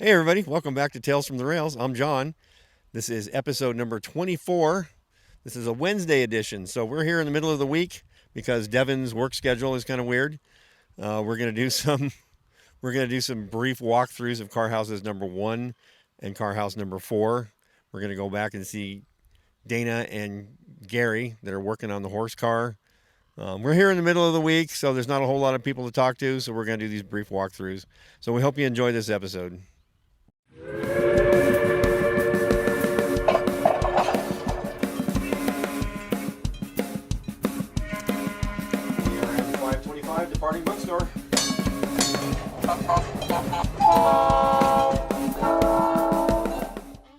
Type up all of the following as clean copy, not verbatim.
Hey, everybody, welcome back to Tales from the Rails. I'm John. This is episode number 24. This is a Wednesday edition, so we're here in the middle of the week because Devin's work schedule is kind of weird. We're gonna do some brief walkthroughs of car houses number 1 and car house number 4. We're gonna go back and see Dana and Gary that are working on the horse car. We're here in the middle of the week, so there's not a whole lot of people to talk to, so we're gonna do these brief walkthroughs. So we hope you enjoy this episode. 525 Departing Bookstore.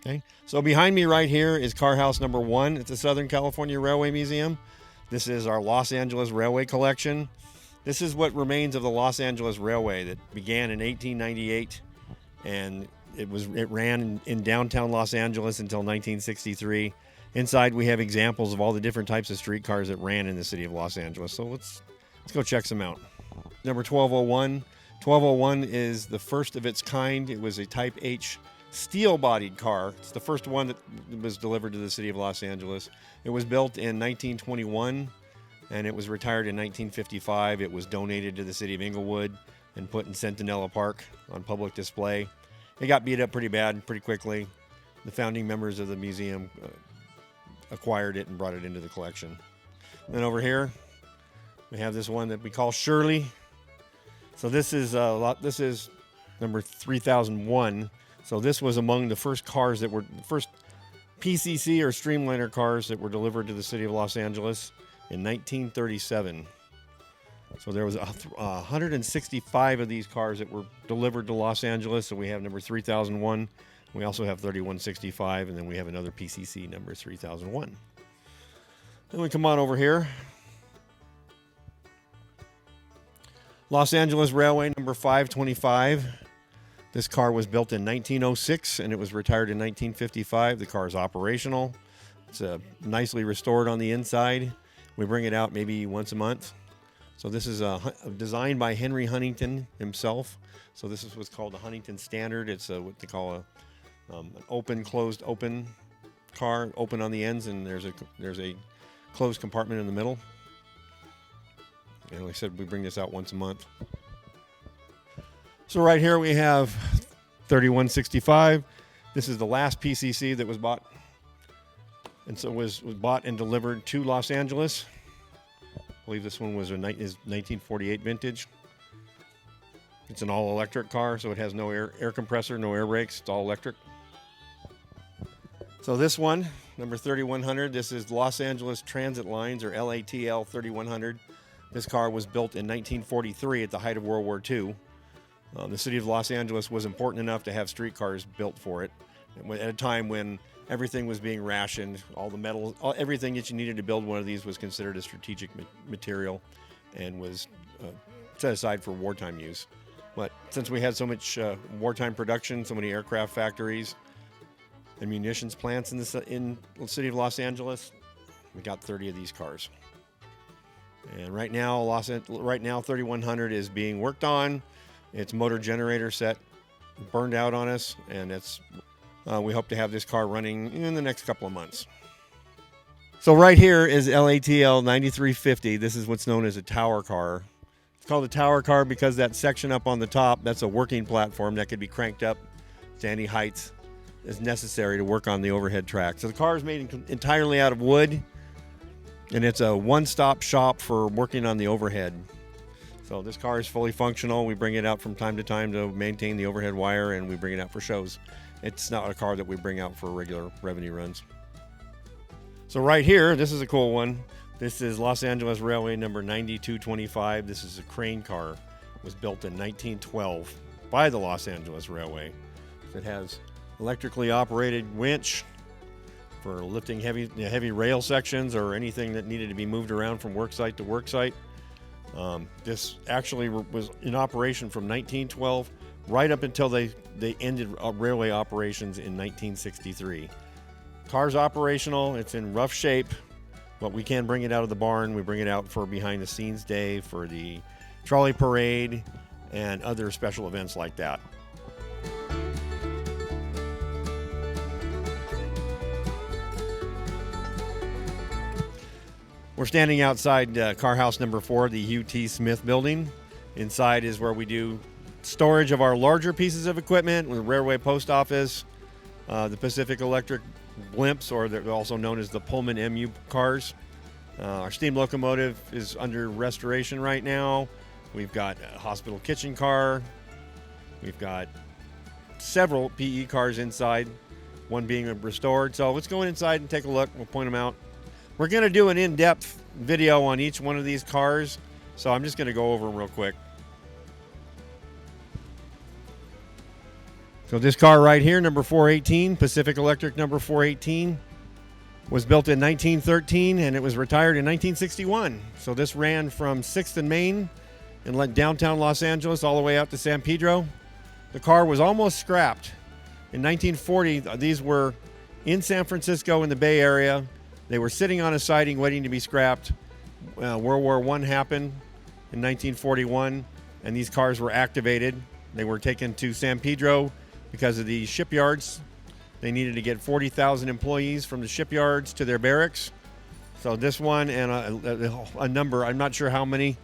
Okay, so behind me right here is car house number 1 at the Southern California Railway Museum. This is our Los Angeles Railway collection. This is what remains of the Los Angeles Railway that began in 1898, and it ran in downtown Los Angeles until 1963. Inside we have examples of all the different types of streetcars that ran in the city of Los Angeles. So let's go check some out. Number 1201. 1201 is the first of its kind. It was a Type H steel-bodied car. It's the first one that was delivered to the city of Los Angeles. It was built in 1921, and it was retired in 1955. It was donated to the city of Inglewood and put in Centinela Park on public display. It got beat up pretty bad pretty quickly. The founding members of the museum acquired it and brought it into the collection. Then over here, we have this one that we call Shirley. So this is number 3001. So this was among the first cars that were first PCC or Streamliner cars that were delivered to the city of Los Angeles in 1937. So there was 165 of these cars that were delivered to Los Angeles. So we have number 3001. We also have 3165, and then we have another PCC number 3001. Then we come on over here. Los Angeles Railway number 525. This car was built in 1906 and it was retired in 1955. The car is operational. It's nicely restored on the inside. We bring it out maybe once a month. So this is designed by Henry Huntington himself. So this is what's called the Huntington Standard. It's what they call an open, closed, open car, open on the ends, and there's a closed compartment in the middle. And like I said, we bring this out once a month. So right here we have 3165. This is the last PCC that was bought. And so was bought and delivered to Los Angeles. I believe this one was is 1948 vintage. It's an all-electric car, so it has no air compressor, no air brakes. It's all electric. So this one, number 3100, this is Los Angeles Transit Lines, or LATL 3100. This car was built in 1943 at the height of World War II. The city of Los Angeles was important enough to have streetcars built for it at a time when everything was being rationed. All the metal, everything that you needed to build one of these was considered a strategic material and was set aside for wartime use. But since we had so much wartime production, so many aircraft factories and munitions plants in the city of Los Angeles, we got 30 of these cars. And right now 3100 is being worked on. Its motor generator set burned out on us, and we hope to have this car running in the next couple of months. So right here is LATL 9350. This is what's known as a tower car. It's called a tower car because that section up on the top, that's a working platform that could be cranked up to any heights as necessary to work on the overhead track. So the car is made entirely out of wood, and it's a one-stop shop for working on the overhead. So this car is fully functional. We bring it out from time to time to maintain the overhead wire, and we bring it out for shows. It's not a car that we bring out for regular revenue runs. So right here, this is a cool one. This is Los Angeles Railway number 9225. This is a crane car. It was built in 1912 by the Los Angeles Railway. It has electrically operated winch for lifting heavy rail sections or anything that needed to be moved around from work site to work site. This actually was in operation from 1912 right up until they ended railway operations in 1963. Car's operational. It's in rough shape, but we can bring it out of the barn. We bring it out for behind the scenes day, for the trolley parade, and other special events like that. We're standing outside car house number 4, the Hugh T. Smith building. Inside is where we do storage of our larger pieces of equipment with the Railway Post Office, the Pacific Electric blimps, or they're also known as the Pullman MU cars. Our steam locomotive is under restoration right now. We've got a hospital kitchen car. We've got several PE cars inside, one being restored. So let's go inside and take a look. We'll point them out. We're going to do an in-depth video on each one of these cars, so I'm just going to go over them real quick. So this car right here, number 418, Pacific Electric number 418, was built in 1913 and it was retired in 1961. So this ran from 6th and Main in downtown Los Angeles all the way out to San Pedro. The car was almost scrapped. In 1940, these were in San Francisco in the Bay Area. They were sitting on a siding waiting to be scrapped. World War I happened in 1941, and these cars were activated. They were taken to San Pedro because of the shipyards. They needed to get 40,000 employees from the shipyards to their barracks. So this one and a number, I'm not sure how many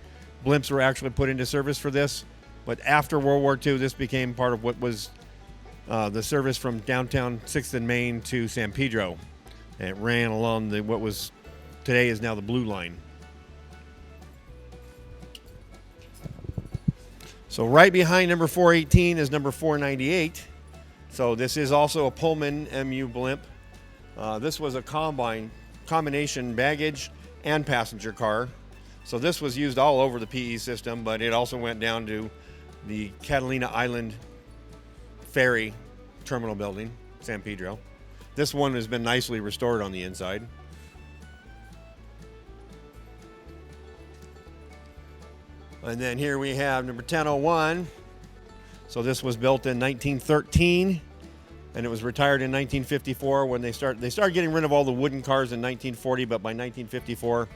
blimps were actually put into service for this, but after World War II, this became part of what was the service from downtown 6th and Main to San Pedro. And it ran along what was today is now the Blue Line. So right behind number 418 is number 498. So this is also a Pullman MU blimp. This was a combination baggage and passenger car. So this was used all over the PE system, but it also went down to the Catalina Island Ferry Terminal Building, San Pedro. This one has been nicely restored on the inside. And then here we have number 1001. So this was built in 1913 and it was retired in 1954 when they started getting rid of all the wooden cars in 1940, but by 1954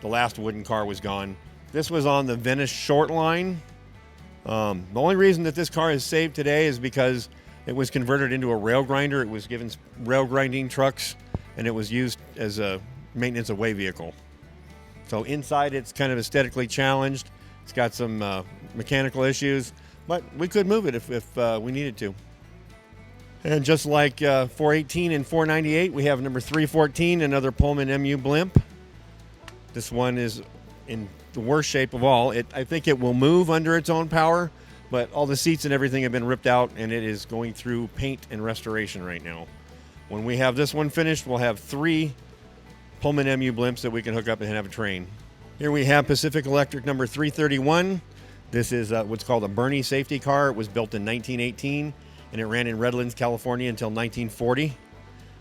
the last wooden car was gone. This was on the Venice Short Line. The only reason that this car is saved today is because it was converted into a rail grinder. It was given rail grinding trucks, and it was used as a maintenance away vehicle. So inside, it's kind of aesthetically challenged. It's got some mechanical issues, but we could move it if we needed to. And just like 418 and 498, we have number 314, another Pullman MU blimp. This one is in the worst shape of all. I think it will move under its own power, but all the seats and everything have been ripped out, and it is going through paint and restoration right now. When we have this one finished, we'll have 3 Pullman MU blimps that we can hook up and have a train. Here we have Pacific Electric number 331. This is what's called a Bernie safety car. It was built in 1918, and it ran in Redlands, California until 1940.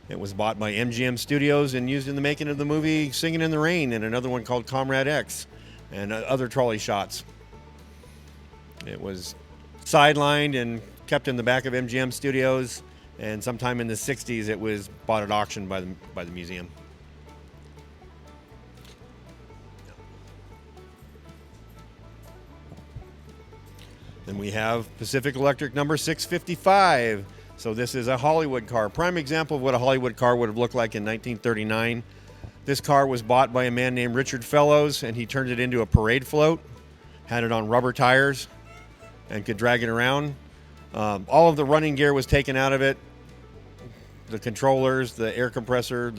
It was bought by MGM Studios and used in the making of the movie Singing in the Rain, and another one called Comrade X, and other trolley shots. It was sidelined and kept in the back of MGM Studios, and sometime in the 60s it was bought at auction by the museum. Then we have Pacific Electric number 655. So this is a Hollywood car. Prime example of what a Hollywood car would have looked like in 1939. This car was bought by a man named Richard Fellows, and he turned it into a parade float, had it on rubber tires, and could drag it around. All of the running gear was taken out of it. The controllers, the air compressor,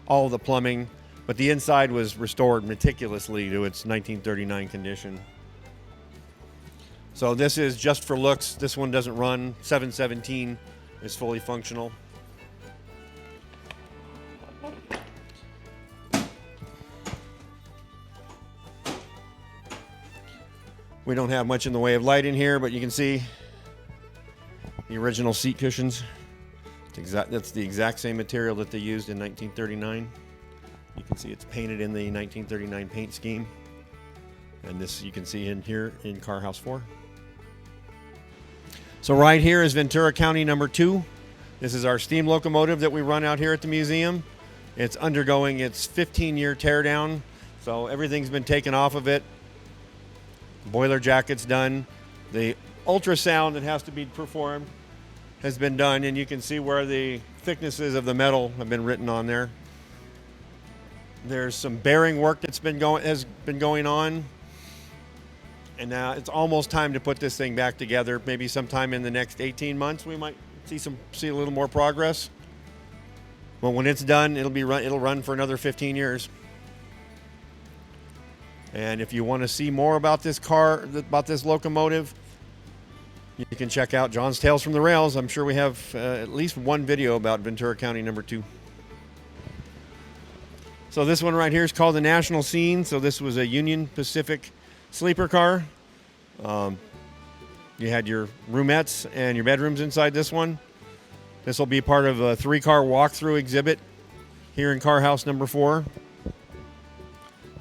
all of the plumbing, but the inside was restored meticulously to its 1939 condition. So this is just for looks. This one doesn't run. 717 is fully functional. We don't have much in the way of light in here, but you can see the original seat cushions. That's the exact same material that they used in 1939. You can see it's painted in the 1939 paint scheme. And this you can see in here in Car House 4. So right here is Ventura County number 2. This is our steam locomotive that we run out here at the museum. It's undergoing its 15-year teardown, so everything's been taken off of it. Boiler jacket's done. The ultrasound that has to be performed has been done, and you can see where the thicknesses of the metal have been written on there. There's some bearing work that's has been going on, and now it's almost time to put this thing back together. Maybe sometime in the next 18 months, we might see a little more progress. But when it's done, it'll run for another 15 years. And if you want to see more about this car, about this locomotive, you can check out John's Tales from the Rails. I'm sure we have at least one video about Ventura County number 2. So this one right here is called the National Scene. So this was a Union Pacific sleeper car. You had your roomettes and your bedrooms inside this one. This will be part of a 3-car walkthrough exhibit here in Car House number 4.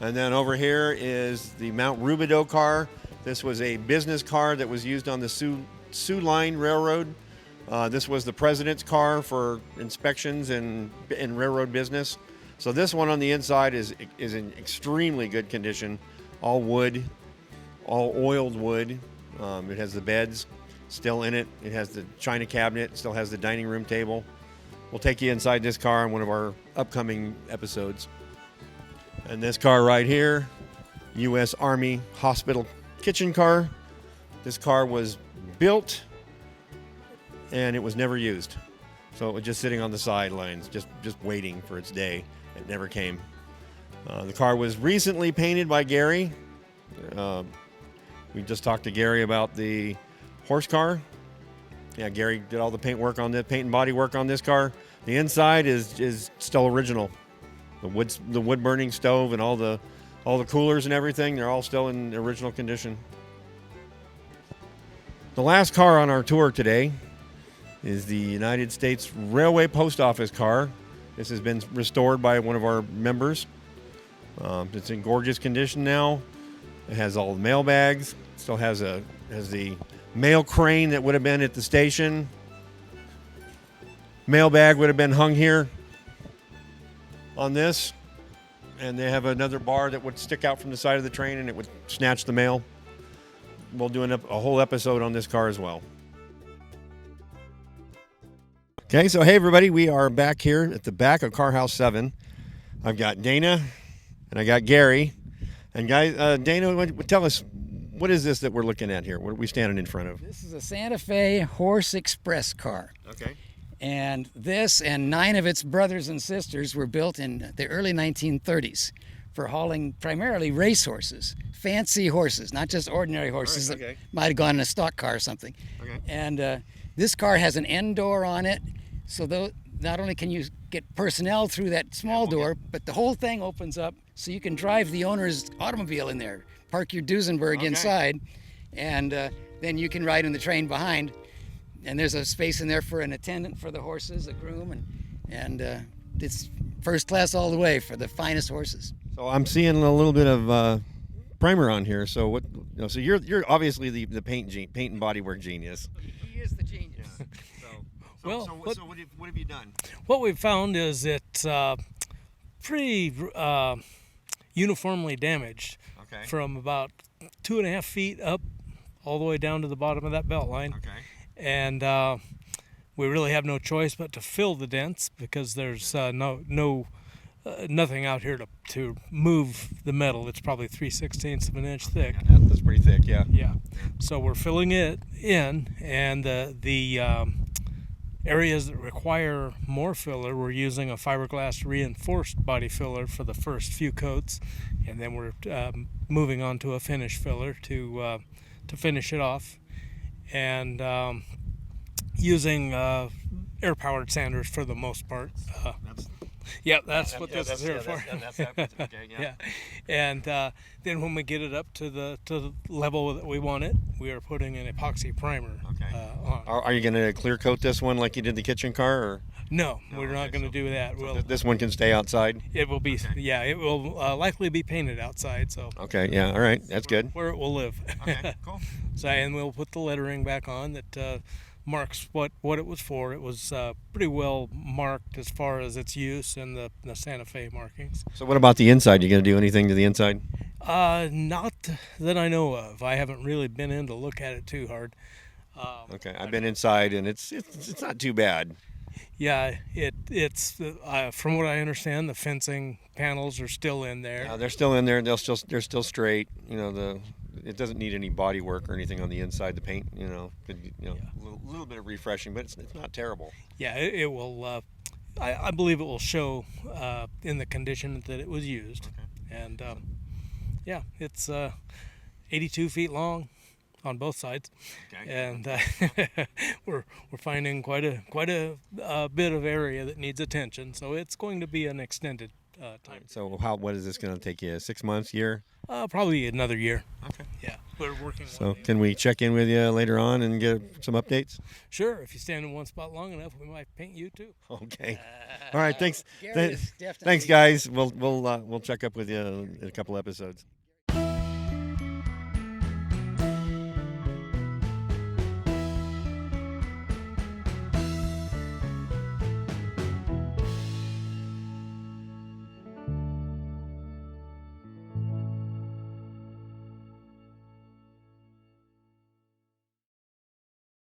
And then over here is the Mount Rubidoux car. This was a business car that was used on the Soo Line Railroad. This was the president's car for inspections and in railroad business. So this one on the inside is in extremely good condition. All wood, all oiled wood. It has the beds still in it. It has the china cabinet, still has the dining room table. We'll take you inside this car in one of our upcoming episodes. And this car right here, U.S. Army Hospital kitchen car. This car was built and it was never used. So it was just sitting on the sidelines, just waiting for its day. It never came. The car was recently painted by Gary. We just talked to Gary about the horse car. Yeah, Gary did all the paint and body work on this car. The inside is still original. The wood burning stove and all the coolers and everything, they're all still in original condition. The last car on our tour today is the United States Railway Post Office car. This has been restored by one of our members. It's in gorgeous condition now. It has all the mail bags. Still has the mail crane that would have been at the station. Mail bag would have been hung here on this, and they have another bar that would stick out from the side of the train and it would snatch the mail. We'll do a whole episode on this car as well. Okay, so hey everybody, we are back here at the back of Car House 7. I've got Dana and I got Gary. And guys, Dana, tell us, what is this that we're looking at here? What are we standing in front of? This is a Santa Fe Horse Express car. Okay. And this and 9 of its brothers and sisters were built in the early 1930s for hauling primarily racehorses, fancy horses, not just ordinary horses that might have gone in a stock car or something. Okay. And this car has an end door on it, so not only can you get personnel through that small door, but the whole thing opens up so you can drive the owner's automobile in there, park your Duesenberg inside, and then you can ride in the train behind. And there's a space in there for an attendant for the horses, a groom, and it's first class all the way for the finest horses. So I'm seeing a little bit of primer on here. So what? So you're obviously the paint and bodywork genius. He is the genius. So what have you done? What we've found is it's pretty uniformly damaged from about 2.5 feet up all the way down to the bottom of that belt line. Okay. And we really have no choice but to fill the dents because there's nothing out here to move the metal. It's probably 3/16 of an inch thick. Yeah, that's pretty thick, yeah. Yeah. So we're filling it in, and the areas that require more filler, we're using a fiberglass reinforced body filler for the first few coats, and then we're moving on to a finish filler to finish it off. And using air-powered sanders for the most part. That's what this is here for. Yeah. And then when we get it up to the level that we want it, we are putting an epoxy primer on. Are you going to clear coat this one like you did the kitchen car? Or? No, we're not going to do that. This one can stay outside? It will be, it will likely be painted outside. So. Okay, yeah, all right, that's good. Where it will live. Okay, cool. So, and we'll put the lettering back on that marks what it was for. It was pretty well marked as far as its use and the Santa Fe markings. So what about the inside? You going to do anything to the inside? Not that I know of. I haven't really been in to look at it too hard. Okay, I've been inside and it's not too bad. Yeah, it's from what I understand, the fencing panels are still in there. They're still in there. They're still straight. You know, it doesn't need any body work or anything on the inside. The paint, a little bit of refreshing, but it's not terrible. Yeah, it will. I believe it will show in the condition that it was used, and yeah, it's 82 feet long on both sides, and we're finding quite a bit of area that needs attention. So it's going to be an extended time. So what is this going to take you? 6 months, year? Probably another year. Okay. Yeah, we're working. So can we check in with you later on and get some updates? Sure, if you stand in one spot long enough, we might paint you too. Okay. All right. Thanks. Gary is definitely- Thanks, guys. We'll check up with you in a couple episodes.